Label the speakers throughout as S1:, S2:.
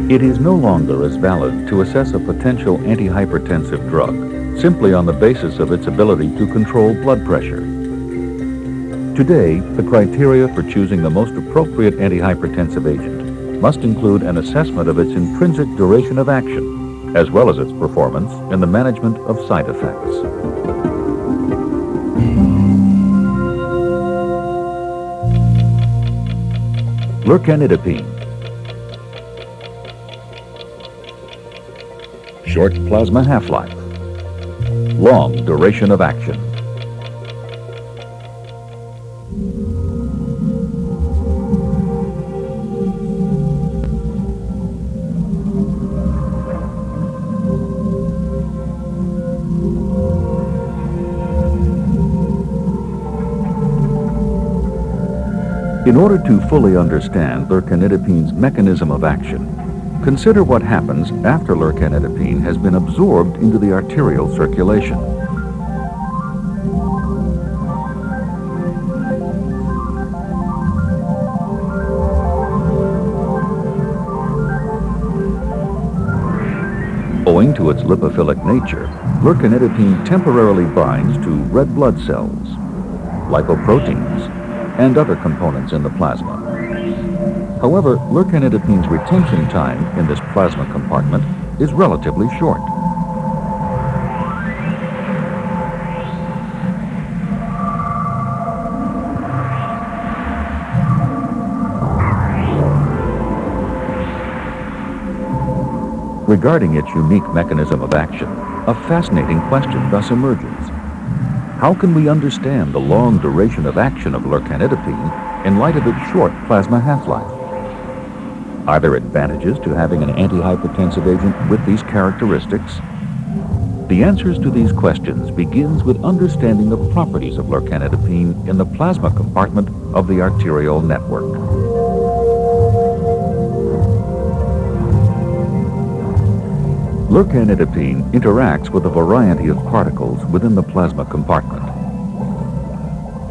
S1: It is no longer as valid to assess a potential antihypertensive drug simply on the basis of its ability to control blood pressure. Today, the criteria for choosing the most appropriate antihypertensive agent must include an assessment of its intrinsic duration of action, as well as its performance in the management of side effects. Leradip. Short plasma half-life. Long duration of action. In order to fully understand lercanidipne's mechanism of action, consider what happens after lercanidipne has been absorbed into the arterial circulation. Owing to its lipophilic nature, lercanidipne temporarily binds to red blood cells, lipoproteins, and other components in the plasma. However, lercanidipne's retention time in this plasma compartment is relatively short. Regarding its unique mechanism of action, a fascinating question thus emerges. How can we understand the long duration of action of lercanidipne in light of its short plasma half-life? Are there advantages to having an antihypertensive agent with these characteristics? The answers to these questions begins with understanding the properties of lercanidipne in the plasma compartment of the arterial network. Lercanidipne interacts with a variety of particles within the plasma compartment.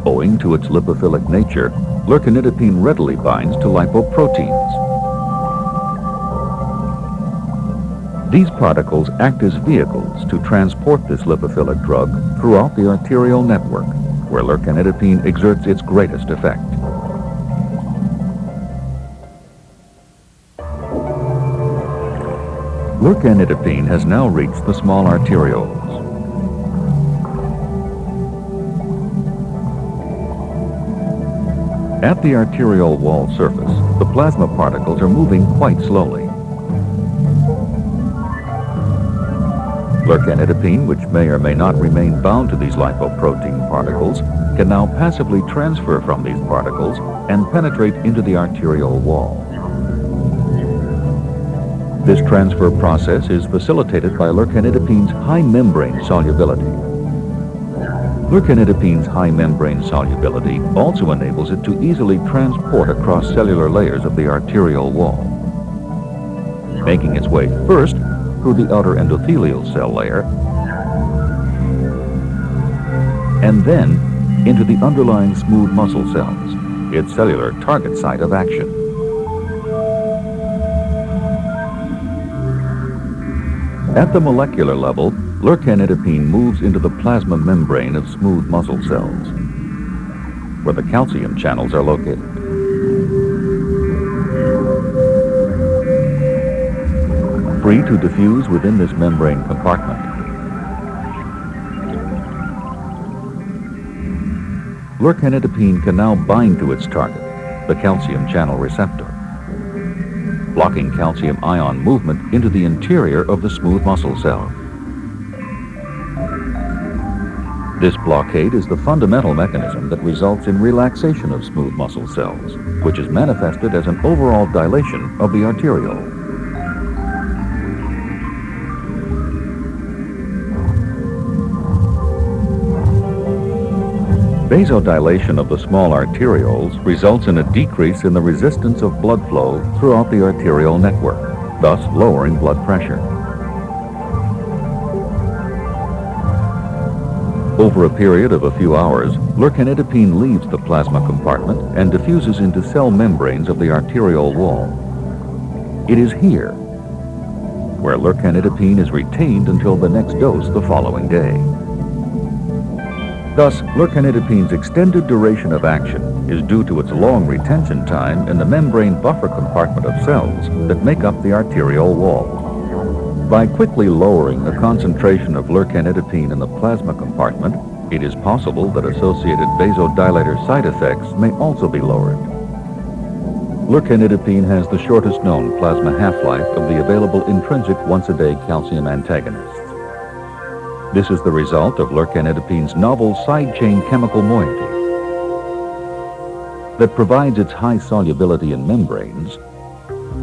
S1: Owing to its lipophilic nature, lercanidipne readily binds to lipoproteins. These particles act as vehicles to transport this lipophilic drug throughout the arterial network, where lercanidipne exerts its greatest effect. Lercanidipne has now reached the small arterioles. At the arterial wall surface, the plasma particles are moving quite slowly. Lercanidipne, which may or may not remain bound to these lipoprotein particles, can now passively transfer from these particles and penetrate into the arterial wall. This transfer process is facilitated by lercanidipne's high membrane solubility. Lercanidipne's high membrane solubility also enables it to easily transport across cellular layers of the arterial wall, making its way first through the outer endothelial cell layer and then into the underlying smooth muscle cells, its cellular target site of action. At the molecular level, lercanidipne moves into the plasma membrane of smooth muscle cells, where the calcium channels are located. Free to diffuse within this membrane compartment, lercanidipne can now bind to its target, the calcium channel receptor, blocking calcium ion movement into the interior of the smooth muscle cell. This blockade is the fundamental mechanism that results in relaxation of smooth muscle cells, which is manifested as an overall dilation of the arteriole. Vasodilation of the small arterioles results in a decrease in the resistance of blood flow throughout the arterial network, thus lowering blood pressure. Over a period of a few hours, lercanidipne leaves the plasma compartment and diffuses into cell membranes of the arterial wall. It is here, where lercanidipine is retained until the next dose the following day. Thus, lercanidipine's extended duration of action is due to its long retention time in the membrane buffer compartment of cells that make up the arterial wall. By quickly lowering the concentration of lercanidipine in the plasma compartment, it is possible that associated vasodilator side effects may also be lowered. Lercanidipine has the shortest known plasma half-life of the available intrinsic once-a-day calcium antagonists. This is the result of lercanidipine's novel side chain chemical moiety that provides its high solubility in membranes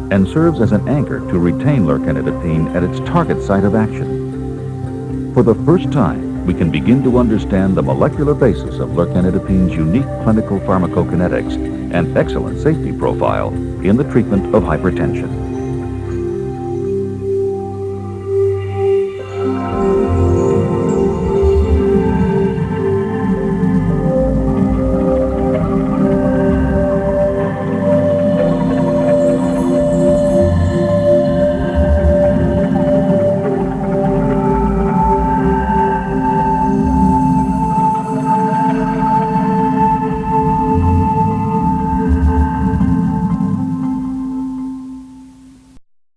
S1: and serves as an anchor to retain lercanidipine at its target site of action. For the first time, we can begin to understand the molecular basis of lercanidipine's unique clinical pharmacokinetics and excellent safety profile in the treatment of hypertension.